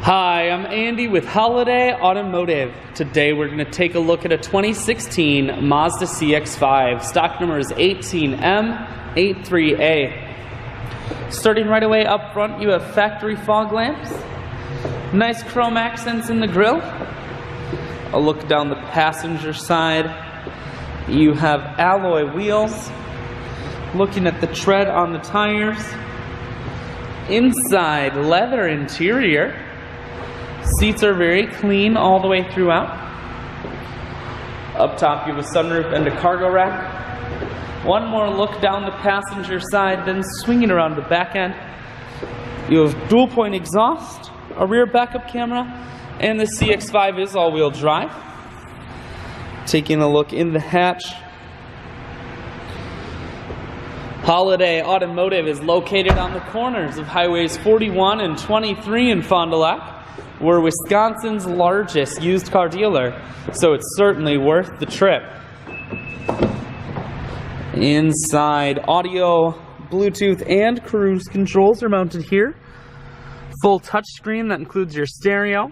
Hi, I'm Andy with Holiday Automotive. Today we're going to take a look at a 2016 Mazda CX-5. Stock number is 18M83A. Starting right away up front, you have factory fog lamps, nice chrome accents in the grille. A look down the passenger side, you have alloy wheels. Looking at the tread on the tires, inside leather interior. Seats are very clean all the way throughout. Up top you have a sunroof and a cargo rack. One more look down the passenger side, then swinging around the back end. You have dual point exhaust, a rear backup camera, and the CX-5 is all-wheel drive. Taking a look in the hatch. Holiday Automotive is located on the corners of highways 41 and 23 in Fond du Lac. We're Wisconsin's largest used car dealer, so it's certainly worth the trip. Inside, audio, Bluetooth, and cruise controls are mounted here. Full touchscreen that includes your stereo,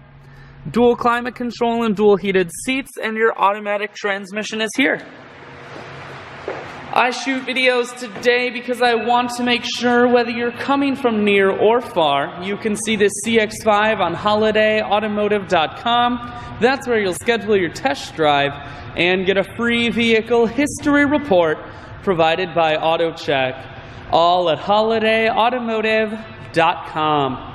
dual climate control and dual heated seats, and your automatic transmission is here. I shoot videos today because I want to make sure whether you're coming from near or far, you can see this CX-5 on holidayautomotive.com. That's where you'll schedule your test drive and get a free vehicle history report provided by AutoCheck. All at holidayautomotive.com.